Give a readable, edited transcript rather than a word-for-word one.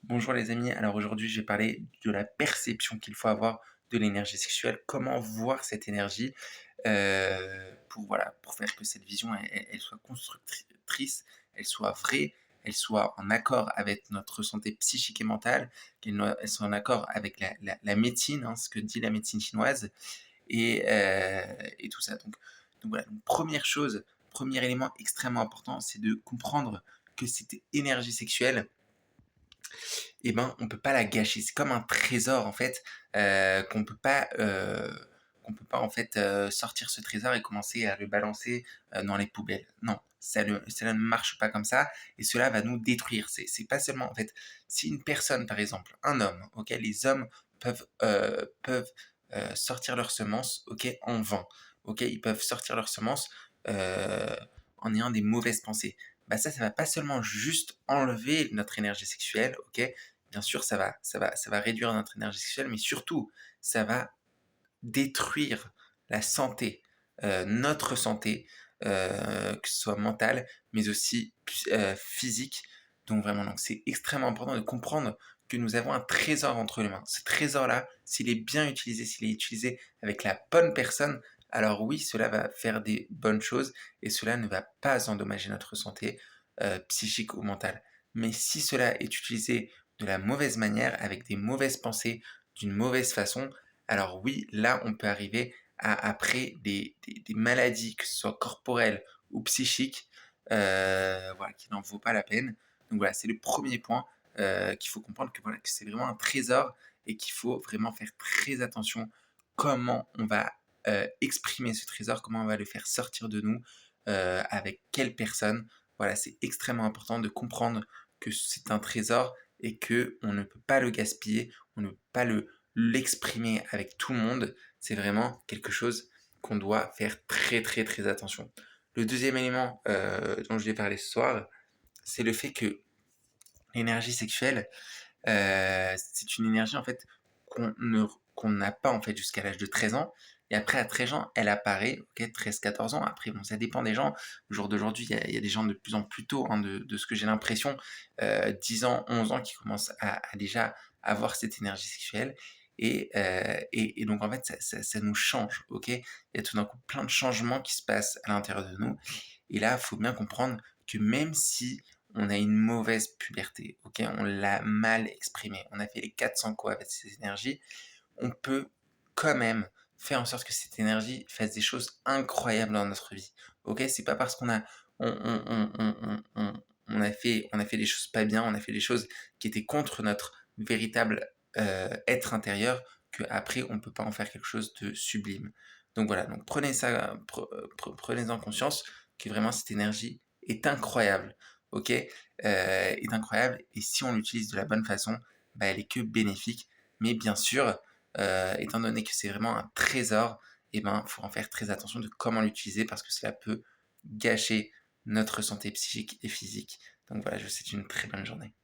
Bonjour les amis, alors aujourd'hui je vais parler de la perception qu'il faut avoir de l'énergie sexuelle, comment voir cette énergie pour faire que cette vision elle soit constructrice, elle soit vraie, elle soit en accord avec notre santé psychique et mentale, elle soit en accord avec la médecine, hein, ce que dit la médecine chinoise et tout ça. Donc voilà, donc première chose, premier élément extrêmement important, c'est de comprendre que cette énergie sexuelle, eh ben, on peut pas la gâcher. C'est comme un trésor en fait, qu'on peut pas en fait, sortir ce trésor et commencer à le balancer, dans les poubelles. Non, cela ne marche pas comme ça et cela va nous détruire. C'est pas seulement en fait, si une personne par exemple, un homme, OK, les hommes peuvent sortir leurs semences, OK, en vain. OK, ils peuvent sortir leurs semences, heu, en ayant des mauvaises pensées. Bah, ça va pas seulement juste enlever notre énergie sexuelle, OK, bien sûr, ça va réduire notre énergie sexuelle, mais surtout, ça va détruire la santé, notre santé, que ce soit mentale, mais aussi physique. Donc vraiment, donc c'est extrêmement important de comprendre que nous avons un trésor entre les mains. Ce trésor-là, s'il est bien utilisé, s'il est utilisé avec la bonne personne, alors oui, cela va faire des bonnes choses et cela ne va pas endommager notre santé, psychique ou mentale. Mais si cela est utilisé de la mauvaise manière, avec des mauvaises pensées, d'une mauvaise façon, alors oui, là, on peut arriver à après des maladies, que ce soit corporelles ou psychiques, voilà, qui n'en vaut pas la peine. Donc voilà, c'est le premier point, qu'il faut comprendre que voilà, que c'est vraiment un trésor et qu'il faut vraiment faire très attention comment on va, exprimer ce trésor, comment on va le faire sortir de nous, avec quelle personne. Voilà, c'est extrêmement important de comprendre que c'est un trésor et que on ne peut pas le gaspiller, on ne peut pas l'exprimer avec tout le monde. C'est vraiment quelque chose qu'on doit faire très, très, très attention. Le deuxième élément, dont je vais parler ce soir, c'est le fait que l'énergie sexuelle, c'est une énergie en fait qu'on n'a pas en fait jusqu'à l'âge de 13 ans et après à 13 ans, elle apparaît, OK, 13-14 ans. Après bon, ça dépend des gens. Au jour d'aujourd'hui, il y a des gens de plus en plus tôt, hein, de ce que j'ai l'impression, 10 ans, 11 ans qui commencent à déjà avoir cette énergie sexuelle et donc en fait ça nous change, OK? Il y a tout d'un coup plein de changements qui se passent à l'intérieur de nous et là, il faut bien comprendre que même si on a une mauvaise puberté, OK? On l'a mal exprimée, on a fait les 400 coups avec ces énergies, on peut quand même faire en sorte que cette énergie fasse des choses incroyables dans notre vie, OK? C'est pas parce qu'on a on a fait des choses pas bien, on a fait des choses qui étaient contre notre véritable, être intérieur, qu'après on peut pas en faire quelque chose de sublime. Donc voilà, donc prenez-en conscience que vraiment cette énergie est incroyable, OK? Est incroyable et si on l'utilise de la bonne façon, bah, elle est que bénéfique. Mais bien sûr, étant donné que c'est vraiment un trésor, et ben, faut en faire très attention de comment l'utiliser parce que cela peut gâcher notre santé psychique et physique. Donc voilà, je vous souhaite une très bonne journée.